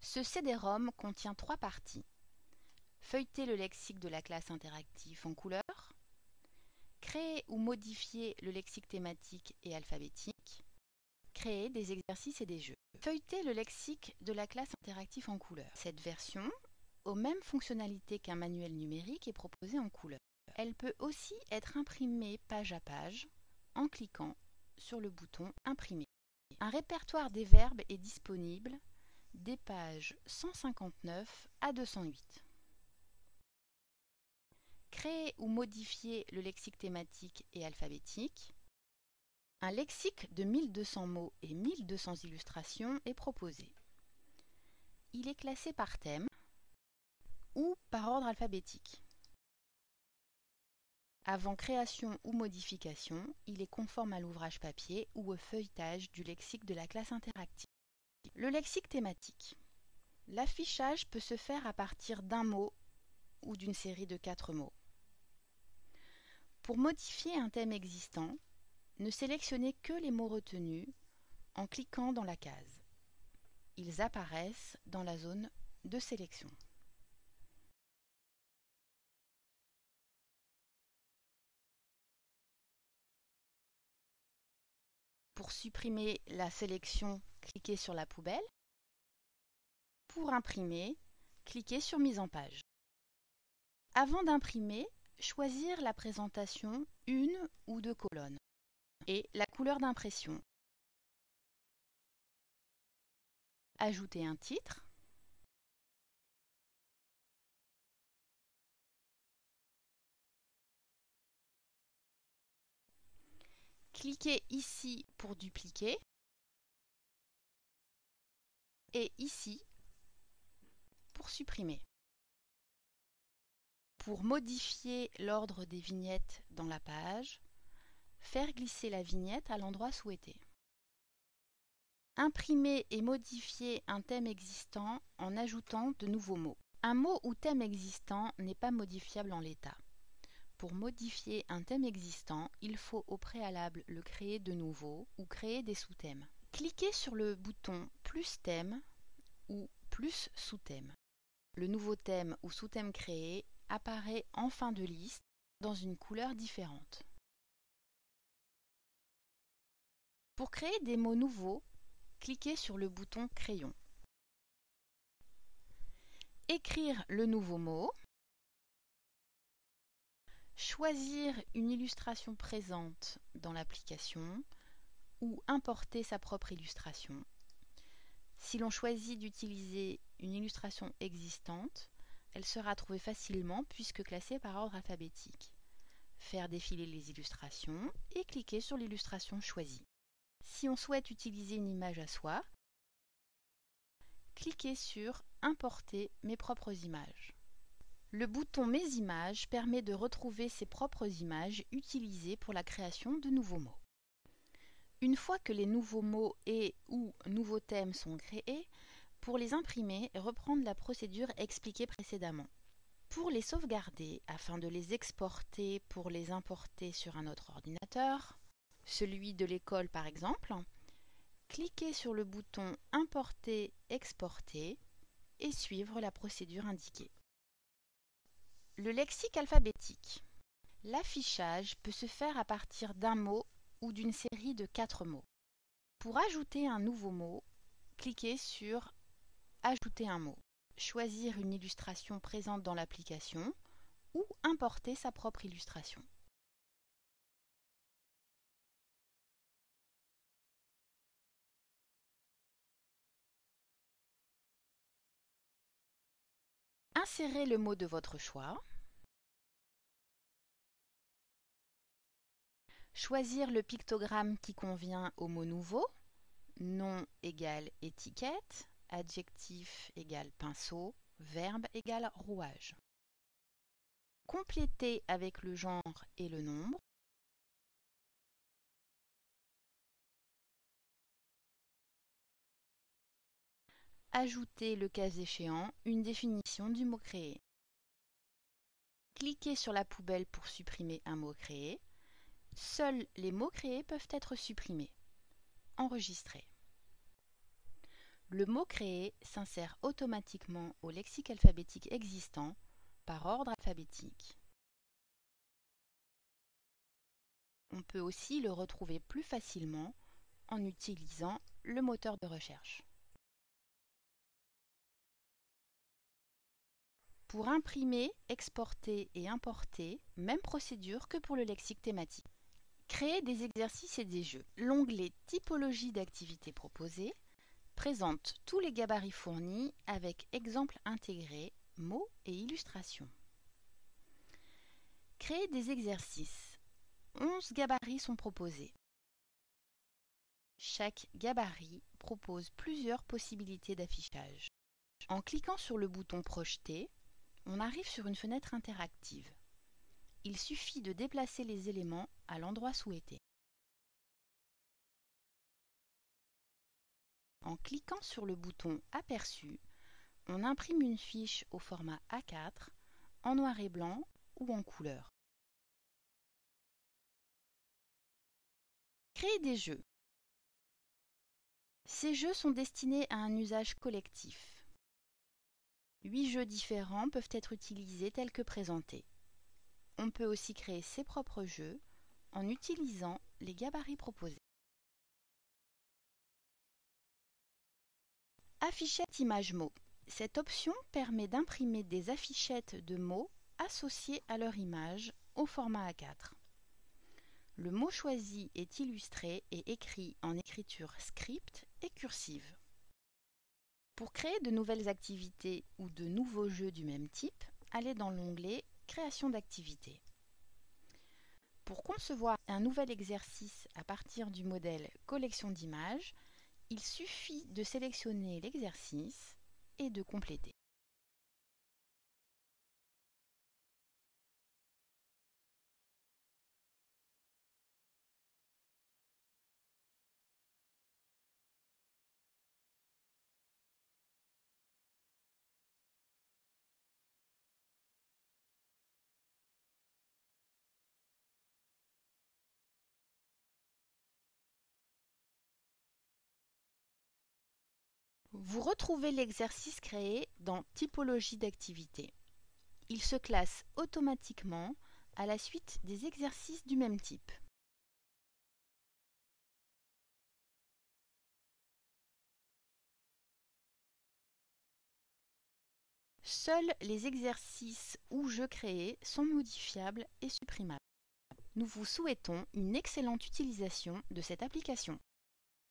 Ce CD-ROM contient 3 parties. Feuilleter le lexique de la classe interactive en couleur, créer ou modifier le lexique thématique et alphabétique, créer des exercices et des jeux. Feuilleter le lexique de la classe interactive en couleur. Cette version, aux mêmes fonctionnalités qu'un manuel numérique, est proposée en couleur. Elle peut aussi être imprimée page à page en cliquant sur le bouton Imprimer. Un répertoire des verbes est disponible des pages 159 à 208. Créer ou modifier le lexique thématique et alphabétique. Un lexique de 1200 mots et 1200 illustrations est proposé. Il est classé par thème ou par ordre alphabétique. Avant création ou modification, il est conforme à l'ouvrage papier ou au feuilletage du lexique de la classe interactive. Le lexique thématique. L'affichage peut se faire à partir d'un mot ou d'une série de 4 mots. Pour modifier un thème existant, ne sélectionnez que les mots retenus en cliquant dans la case. Ils apparaissent dans la zone de sélection. Pour supprimer la sélection, cliquez sur la poubelle. Pour imprimer, cliquez sur Mise en page. Avant d'imprimer, choisir la présentation 1 ou 2 colonnes et la couleur d'impression. Ajouter un titre. Cliquez ici pour dupliquer et ici pour supprimer. Pour modifier l'ordre des vignettes dans la page, faire glisser la vignette à l'endroit souhaité. Imprimer et modifier un thème existant en ajoutant de nouveaux mots. Un mot ou thème existant n'est pas modifiable en l'état. Pour modifier un thème existant, il faut au préalable le créer de nouveau ou créer des sous-thèmes. Cliquez sur le bouton plus thème ou plus sous-thème. Le nouveau thème ou sous-thème créé apparaît en fin de liste dans une couleur différente. Pour créer des mots nouveaux, cliquez sur le bouton crayon. Écrire le nouveau mot. Choisir une illustration présente dans l'application ou importer sa propre illustration. Si l'on choisit d'utiliser une illustration existante, elle sera trouvée facilement puisque classée par ordre alphabétique. Faire défiler les illustrations et cliquer sur l'illustration choisie. Si on souhaite utiliser une image à soi, cliquez sur « Importer mes propres images ». Le bouton « Mes images » permet de retrouver ses propres images utilisées pour la création de nouveaux mots. Une fois que les nouveaux mots et ou nouveaux thèmes sont créés, pour les imprimer, reprendre la procédure expliquée précédemment. Pour les sauvegarder, afin de les exporter pour les importer sur un autre ordinateur, celui de l'école par exemple, cliquez sur le bouton « Importer, exporter » et suivre la procédure indiquée. Le lexique alphabétique. L'affichage peut se faire à partir d'un mot ou d'une série de 4 mots. Pour ajouter un nouveau mot, cliquez sur « Ajouter un mot ». Choisir une illustration présente dans l'application ou importer sa propre illustration. Insérez le mot de votre choix. Choisir le pictogramme qui convient au mot nouveau. Nom égale étiquette, adjectif égale pinceau, verbe égale rouage. Compléter avec le genre et le nombre. Ajouter le cas échéant une définition du mot créé. Cliquez sur la poubelle pour supprimer un mot créé. Seuls les mots créés peuvent être supprimés. Enregistrer. Le mot créé s'insère automatiquement au lexique alphabétique existant par ordre alphabétique. On peut aussi le retrouver plus facilement en utilisant le moteur de recherche. Pour imprimer, exporter et importer, même procédure que pour le lexique thématique. Créer des exercices et des jeux. L'onglet Typologie d'activités proposées présente tous les gabarits fournis avec exemples intégrés, mots et illustrations. Créer des exercices. 11 gabarits sont proposés. Chaque gabarit propose plusieurs possibilités d'affichage. En cliquant sur le bouton Projeter, on arrive sur une fenêtre interactive. Il suffit de déplacer les éléments à l'endroit souhaité. En cliquant sur le bouton Aperçu, on imprime une fiche au format A4, en noir et blanc ou en couleur. Créer des jeux. Ces jeux sont destinés à un usage collectif. 8 jeux différents peuvent être utilisés tels que présentés. On peut aussi créer ses propres jeux en utilisant les gabarits proposés. Affichette image mots. Cette option permet d'imprimer des affichettes de mots associés à leur image au format A4. Le mot choisi est illustré et écrit en écriture script et cursive. Pour créer de nouvelles activités ou de nouveaux jeux du même type, allez dans l'onglet Création d'activités. Pour concevoir un nouvel exercice à partir du modèle Collection d'images, il suffit de sélectionner l'exercice et de compléter. Vous retrouvez l'exercice créé dans Typologie d'activités. Il se classe automatiquement à la suite des exercices du même type. Seuls les exercices ou jeux créés sont modifiables et supprimables. Nous vous souhaitons une excellente utilisation de cette application.